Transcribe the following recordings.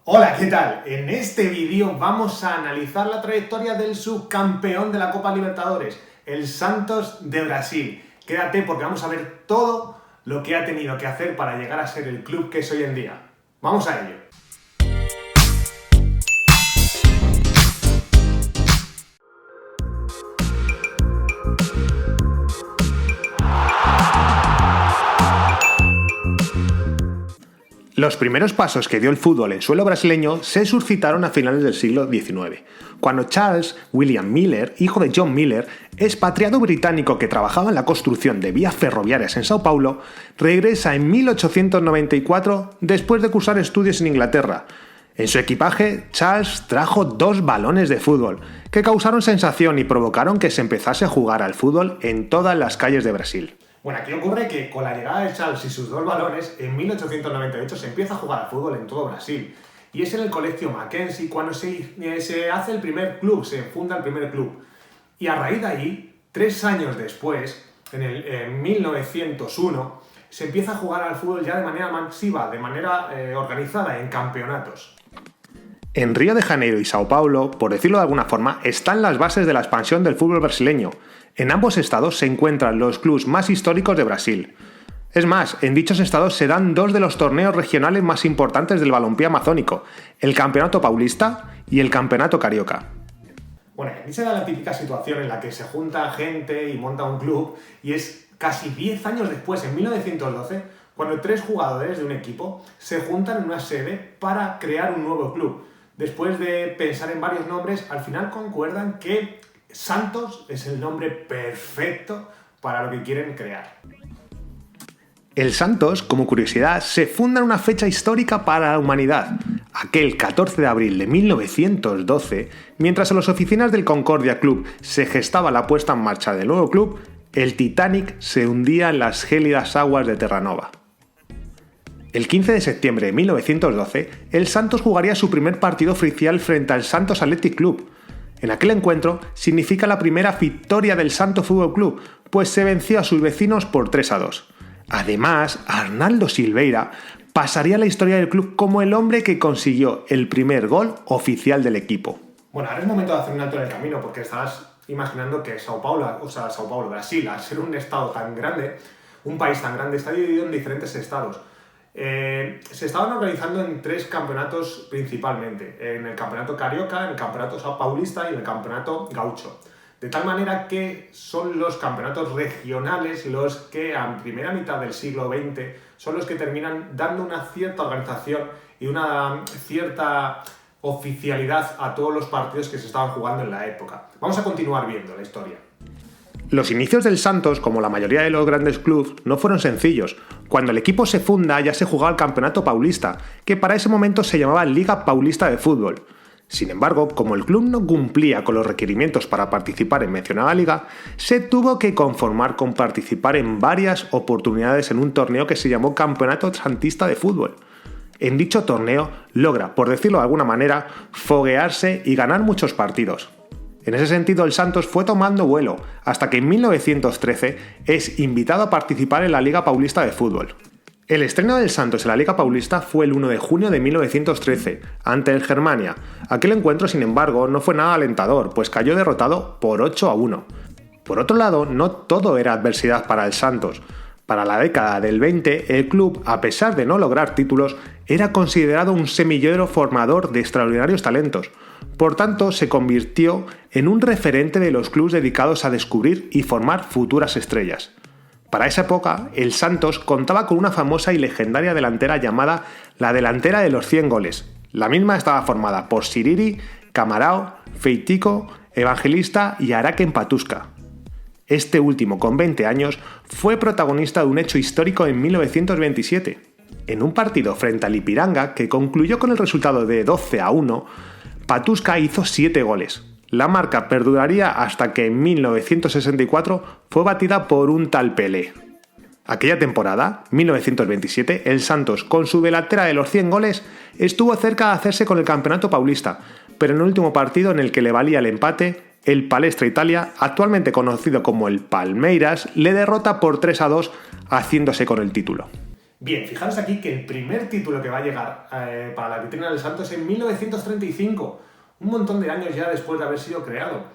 Hola, ¿qué tal? En este vídeo vamos a analizar la trayectoria del subcampeón de la Copa Libertadores, el Santos de Brasil. Quédate porque vamos a ver todo lo que ha tenido que hacer para llegar a ser el club que es hoy en día. ¡Vamos a ello! Los primeros pasos que dio el fútbol en suelo brasileño se suscitaron a finales del siglo XIX, cuando Charles William Miller, hijo de John Miller, expatriado británico que trabajaba en la construcción de vías ferroviarias en Sao Paulo, regresa en 1894 después de cursar estudios en Inglaterra. En su equipaje, Charles trajo 2 balones de fútbol, que causaron sensación y provocaron que se empezase a jugar al fútbol en todas las calles de Brasil. Bueno, aquí ocurre que con la llegada de Charles y sus 2 balones, en 1898 se empieza a jugar al fútbol en todo Brasil. Y es en el colegio Mackenzie cuando se hace el primer club, se funda el primer club. Y a raíz de ahí, 3 años después, en 1901, se empieza a jugar al fútbol ya de manera masiva, de manera organizada, en campeonatos. En Río de Janeiro y Sao Paulo, por decirlo de alguna forma, están las bases de la expansión del fútbol brasileño. En ambos estados se encuentran los clubes más históricos de Brasil. Es más, en dichos estados se dan 2 de los torneos regionales más importantes del balompié amazónico, el Campeonato Paulista y el Campeonato Carioca. Bueno, aquí se da la típica situación en la que se junta gente y monta un club, y es casi 10 años después, en 1912, cuando 3 jugadores de un equipo se juntan en una sede para crear un nuevo club. Después de pensar en varios nombres, al final concuerdan que Santos es el nombre perfecto para lo que quieren crear. El Santos, como curiosidad, se funda en una fecha histórica para la humanidad, aquel 14 de abril de 1912, mientras en las oficinas del Concordia Club se gestaba la puesta en marcha del nuevo club, el Titanic se hundía en las gélidas aguas de Terranova. El 15 de septiembre de 1912, el Santos jugaría su primer partido oficial frente al Santos Athletic Club. En aquel encuentro significa la primera victoria del Santos Fútbol Club, pues se venció a sus vecinos por 3-2. Además, Arnaldo Silveira pasaría a la historia del club como el hombre que consiguió el primer gol oficial del equipo. Bueno, ahora es momento de hacer un alto en el camino, porque estarás imaginando que Sao Paulo, Brasil, al ser un estado tan grande, un país tan grande, está dividido en diferentes estados. Se estaban organizando en 3 campeonatos principalmente, en el campeonato Carioca, en el campeonato Sao Paulista y en el campeonato Gaucho. De tal manera que son los campeonatos regionales los que a primera mitad del siglo XX son los que terminan dando una cierta organización y una cierta oficialidad a todos los partidos que se estaban jugando en la época. Vamos a continuar viendo la historia. Los inicios del Santos, como la mayoría de los grandes clubes, no fueron sencillos. Cuando el equipo se funda ya se jugaba el Campeonato Paulista, que para ese momento se llamaba Liga Paulista de Fútbol. Sin embargo, como el club no cumplía con los requerimientos para participar en mencionada liga, se tuvo que conformar con participar en varias oportunidades en un torneo que se llamó Campeonato Santista de Fútbol. En dicho torneo logra, por decirlo de alguna manera, foguearse y ganar muchos partidos. En ese sentido, el Santos fue tomando vuelo, hasta que en 1913 es invitado a participar en la Liga Paulista de Fútbol. El estreno del Santos en la Liga Paulista fue el 1 de junio de 1913, ante el Germania. Aquel encuentro, sin embargo, no fue nada alentador, pues cayó derrotado por 8-1. Por otro lado, no todo era adversidad para el Santos. Para la década del 20, el club, a pesar de no lograr títulos, era considerado un semillero formador de extraordinarios talentos. Por tanto, se convirtió en un referente de los clubes dedicados a descubrir y formar futuras estrellas. Para esa época, el Santos contaba con una famosa y legendaria delantera llamada la delantera de los 100 goles. La misma estaba formada por Siriri, Camarao, Feitico, Evangelista y Araken Patuska. Este último, con 20 años, fue protagonista de un hecho histórico en 1927. En un partido frente al Ipiranga, que concluyó con el resultado de 12-1, Patuska hizo 7 goles. La marca perduraría hasta que en 1964 fue batida por un tal Pelé. Aquella temporada, 1927, el Santos, con su delantera de los 100 goles, estuvo cerca de hacerse con el Campeonato Paulista, pero en el último partido en el que le valía el empate, el Palestra Italia, actualmente conocido como el Palmeiras, le derrota por 3-2, haciéndose con el título. Bien, fijaros aquí que el primer título que va a llegar para la vitrina del Santos es en 1935, un montón de años ya después de haber sido creado.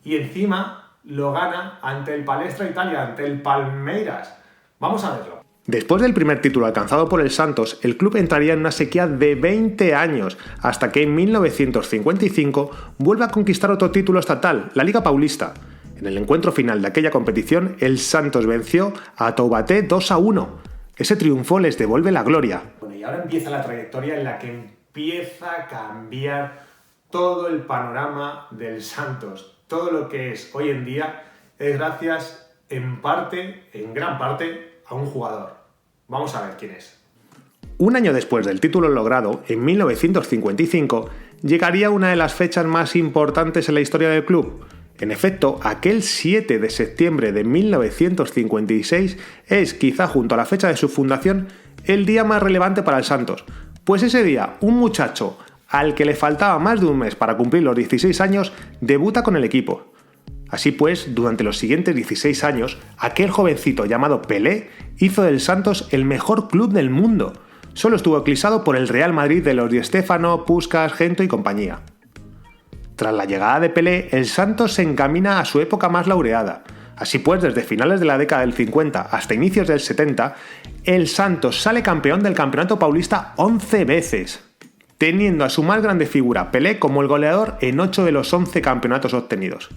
Y encima lo gana ante el Palestra Italia, ante el Palmeiras. Vamos a verlo. Después del primer título alcanzado por el Santos, el club entraría en una sequía de 20 años, hasta que en 1955 vuelve a conquistar otro título estatal, la Liga Paulista. En el encuentro final de aquella competición, el Santos venció a Taubaté 2-1. Ese triunfo les devuelve la gloria. Bueno, y ahora empieza la trayectoria en la que empieza a cambiar todo el panorama del Santos. Todo lo que es hoy en día es gracias, en gran parte, a un jugador. Vamos a ver quién es. Un año después del título logrado, en 1955, llegaría una de las fechas más importantes en la historia del club. En efecto, aquel 7 de septiembre de 1956 es, quizá junto a la fecha de su fundación, el día más relevante para el Santos, pues ese día un muchacho al que le faltaba más de un mes para cumplir los 16 años debuta con el equipo. Así pues, durante los siguientes 16 años, aquel jovencito llamado Pelé hizo del Santos el mejor club del mundo. Solo estuvo eclipsado por el Real Madrid de los Di Stéfano, Puskás, Gento y compañía. Tras la llegada de Pelé, el Santos se encamina a su época más laureada. Así pues, desde finales de la década del 50 hasta inicios del 70, el Santos sale campeón del Campeonato Paulista 11 veces, teniendo a su más grande figura, Pelé, como el goleador en 8 de los 11 campeonatos obtenidos.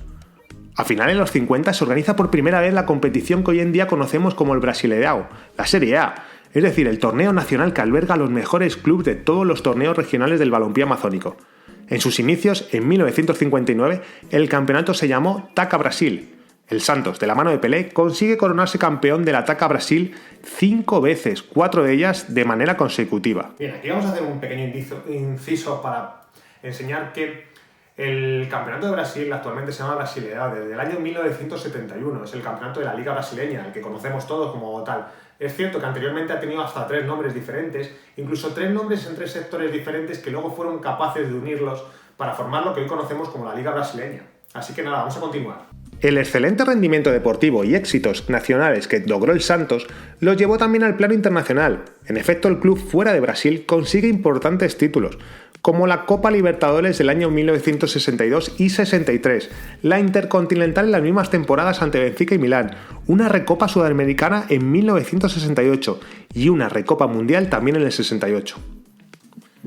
A finales de los 50 se organiza por primera vez la competición que hoy en día conocemos como el Brasileirão, la Serie A, es decir, el torneo nacional que alberga a los mejores clubes de todos los torneos regionales del balompié amazónico. En sus inicios, en 1959, el campeonato se llamó Taca Brasil. El Santos, de la mano de Pelé, consigue coronarse campeón de la Taca Brasil 5 veces, 4 de ellas de manera consecutiva. Bien, aquí vamos a hacer un pequeño inciso para enseñar que el campeonato de Brasil actualmente se llama Brasileirão, desde el año 1971, es el campeonato de la Liga Brasileña, el que conocemos todos como tal. Es cierto que anteriormente ha tenido hasta 3 nombres diferentes, incluso 3 nombres en 3 sectores diferentes que luego fueron capaces de unirlos para formar lo que hoy conocemos como la Liga Brasileña. Así que nada, vamos a continuar. El excelente rendimiento deportivo y éxitos nacionales que logró el Santos los llevó también al plano internacional. En efecto, el club fuera de Brasil consigue importantes títulos, como la Copa Libertadores del año 1962 y 63, la Intercontinental en las mismas temporadas ante Benfica y Milán, una Recopa Sudamericana en 1968 y una Recopa Mundial también en el 68.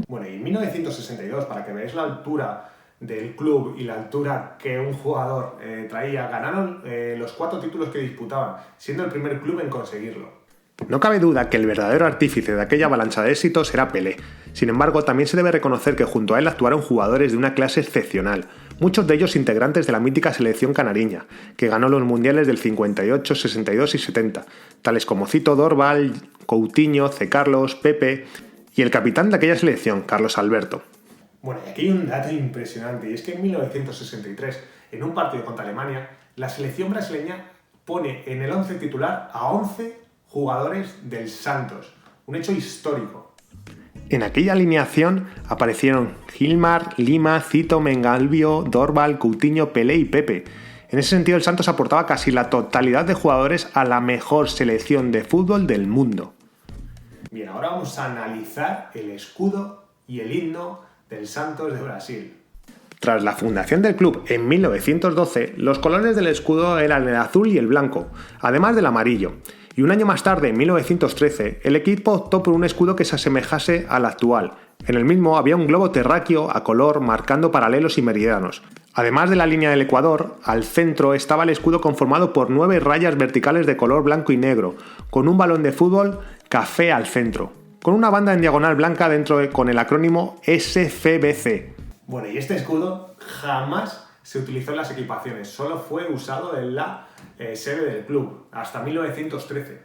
Bueno, y en 1962, para que veáis la altura del club y la altura que un jugador traía, ganaron los 4 títulos que disputaban, siendo el primer club en conseguirlo. No cabe duda que el verdadero artífice de aquella avalancha de éxitos era Pelé. Sin embargo, también se debe reconocer que junto a él actuaron jugadores de una clase excepcional, muchos de ellos integrantes de la mítica selección canariña, que ganó los mundiales del 58, 62 y 70, tales como Cito Dorval, Coutinho, C. Carlos, Pepe y el capitán de aquella selección, Carlos Alberto. Bueno, y aquí hay un dato impresionante, y es que en 1963, en un partido contra Alemania, la selección brasileña pone en el 11 titular a 11 jugadores del Santos, un hecho histórico. En aquella alineación aparecieron Gilmar, Lima, Cito, Mengalvio, Dorval, Coutinho, Pelé y Pepe. En ese sentido, el Santos aportaba casi la totalidad de jugadores a la mejor selección de fútbol del mundo. Bien, ahora vamos a analizar el escudo y el himno del Santos de Brasil. Tras la fundación del club en 1912, los colores del escudo eran el azul y el blanco, además del amarillo. Y un año más tarde, en 1913, el equipo optó por un escudo que se asemejase al actual. En el mismo había un globo terráqueo a color marcando paralelos y meridianos. Además de la línea del Ecuador, al centro estaba el escudo conformado por 9 rayas verticales de color blanco y negro, con un balón de fútbol café al centro, con una banda en diagonal blanca dentro con el acrónimo SFBC. Bueno, y este escudo jamás se utilizó en las equipaciones, solo fue usado en la sede del club, hasta 1913.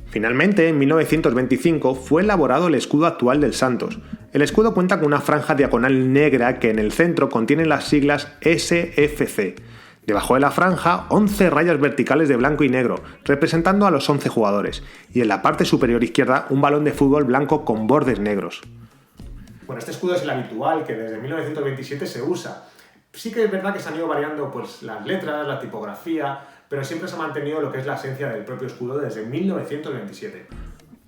Finalmente, en 1925, fue elaborado el escudo actual del Santos. El escudo cuenta con una franja diagonal negra que en el centro contiene las siglas SFC. Debajo de la franja, 11 rayas verticales de blanco y negro, representando a los 11 jugadores, y en la parte superior izquierda un balón de fútbol blanco con bordes negros. Bueno, este escudo es el habitual que desde 1927 se usa. Sí que es verdad que se han ido variando pues, las letras, la tipografía, pero siempre se ha mantenido lo que es la esencia del propio escudo desde 1927.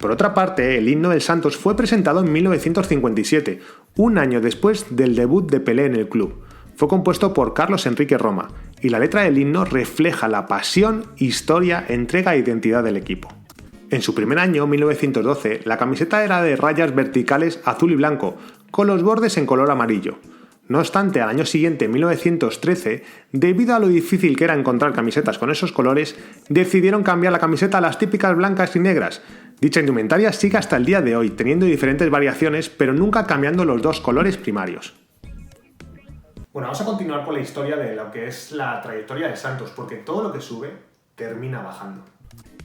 Por otra parte, el himno del Santos fue presentado en 1957, un año después del debut de Pelé en el club. Fue compuesto por Carlos Enrique Roma, y la letra del himno refleja la pasión, historia, entrega e identidad del equipo. En su primer año, 1912, la camiseta era de rayas verticales azul y blanco, con los bordes en color amarillo. No obstante, al año siguiente, 1913, debido a lo difícil que era encontrar camisetas con esos colores, decidieron cambiar la camiseta a las típicas blancas y negras. Dicha indumentaria sigue hasta el día de hoy, teniendo diferentes variaciones, pero nunca cambiando los dos colores primarios. Bueno, vamos a continuar con la historia de lo que es la trayectoria de Santos, porque todo lo que sube termina bajando.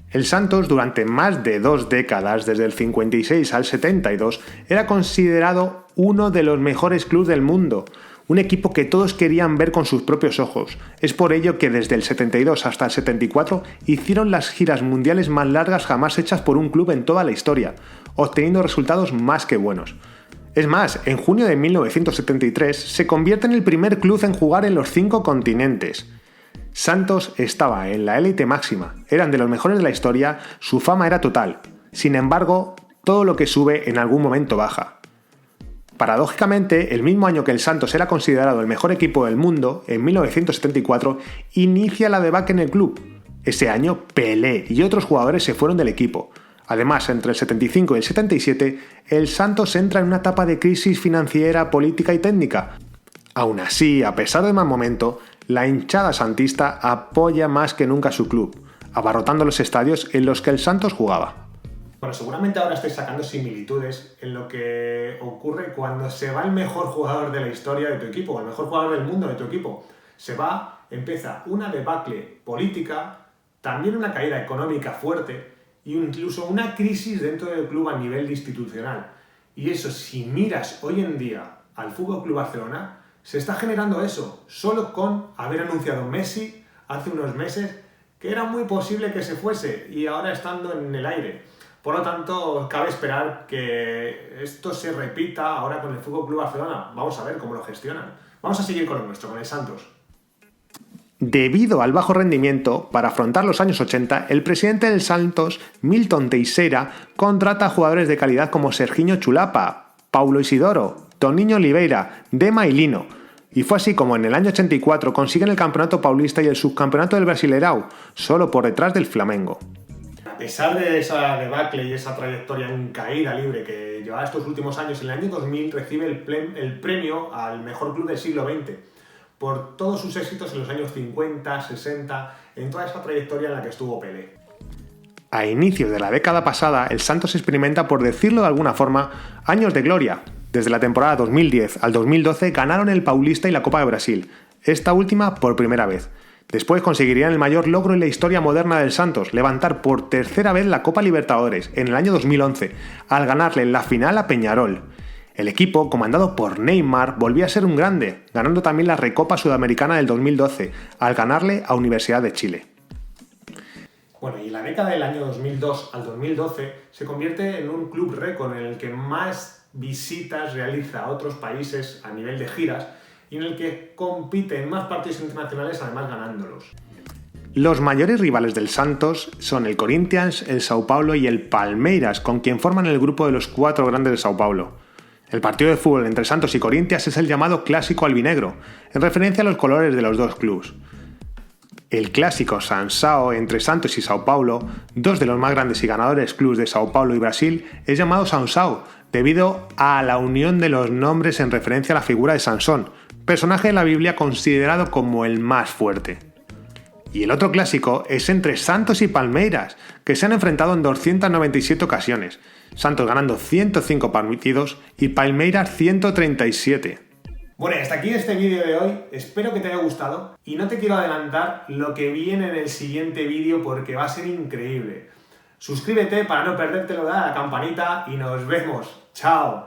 El Santos, durante más de 2 décadas, desde el 56 al 72, era considerado uno de los mejores clubes del mundo, un equipo que todos querían ver con sus propios ojos. Es por ello que desde el 72 hasta el 74 hicieron las giras mundiales más largas jamás hechas por un club en toda la historia, obteniendo resultados más que buenos. Es más, en junio de 1973 se convierte en el primer club en jugar en los 5 continentes. Santos estaba en la élite máxima, eran de los mejores de la historia, su fama era total. Sin embargo, todo lo que sube en algún momento baja. Paradójicamente, el mismo año que el Santos era considerado el mejor equipo del mundo, en 1974, inicia la debacle en el club. Ese año, Pelé y otros jugadores se fueron del equipo. Además, entre el 75 y el 77, el Santos entra en una etapa de crisis financiera, política y técnica. Aún así, a pesar del mal momento, la hinchada santista apoya más que nunca a su club, abarrotando los estadios en los que el Santos jugaba. Bueno, seguramente ahora estáis sacando similitudes en lo que ocurre cuando se va el mejor jugador de la historia de tu equipo, o el mejor jugador del mundo de tu equipo. Se va, empieza una debacle política, también una caída económica fuerte e incluso una crisis dentro del club a nivel institucional. Y eso, si miras hoy en día al Fútbol Club Barcelona, se está generando eso, solo con haber anunciado Messi hace unos meses que era muy posible que se fuese y ahora estando en el aire. Por lo tanto, cabe esperar que esto se repita ahora con el Fútbol Club Barcelona. Vamos a ver cómo lo gestionan. Vamos a seguir con lo nuestro, con el Santos. Debido al bajo rendimiento, para afrontar los años 80, el presidente del Santos, Milton Teixeira, contrata a jugadores de calidad como Serginho Chulapa, Paulo Isidoro, Toninho Oliveira, Dema y Lino. Y fue así como en el año 84 consiguen el campeonato paulista y el subcampeonato del Brasileirão, solo por detrás del Flamengo. A pesar de esa debacle y esa trayectoria en caída libre que llevaba estos últimos años, en el año 2000 recibe el premio al mejor club del siglo XX por todos sus éxitos en los años 50, 60, en toda esa trayectoria en la que estuvo Pelé. A inicios de la década pasada, el Santos experimenta, por decirlo de alguna forma, años de gloria. Desde la temporada 2010 al 2012 ganaron el Paulista y la Copa de Brasil, esta última por primera vez. Después conseguirían el mayor logro en la historia moderna del Santos, levantar por tercera vez la Copa Libertadores en el año 2011, al ganarle en la final a Peñarol. El equipo, comandado por Neymar, volvía a ser un grande, ganando también la Recopa Sudamericana del 2012, al ganarle a Universidad de Chile. Bueno, y la década del año 2002 al 2012 se convierte en un club récord en el que más visitas realiza a otros países a nivel de giras y en el que compite en más partidos internacionales, además ganándolos. Los mayores rivales del Santos son el Corinthians, el Sao Paulo y el Palmeiras, con quien forman el grupo de los 4 grandes de Sao Paulo. El partido de fútbol entre Santos y Corinthians es el llamado Clásico Albinegro, en referencia a los colores de los dos clubes. El clásico Sansão entre Santos y Sao Paulo, dos de los más grandes y ganadores clubes de Sao Paulo y Brasil, es llamado Sansão, debido a la unión de los nombres en referencia a la figura de Sansón, personaje de la Biblia considerado como el más fuerte. Y el otro clásico es entre Santos y Palmeiras, que se han enfrentado en 297 ocasiones, Santos ganando 105 partidos y Palmeiras 137. Bueno, y hasta aquí este vídeo de hoy, espero que te haya gustado y no te quiero adelantar lo que viene en el siguiente vídeo porque va a ser increíble. Suscríbete para no perdértelo, dale a la campanita y nos vemos. ¡Chao!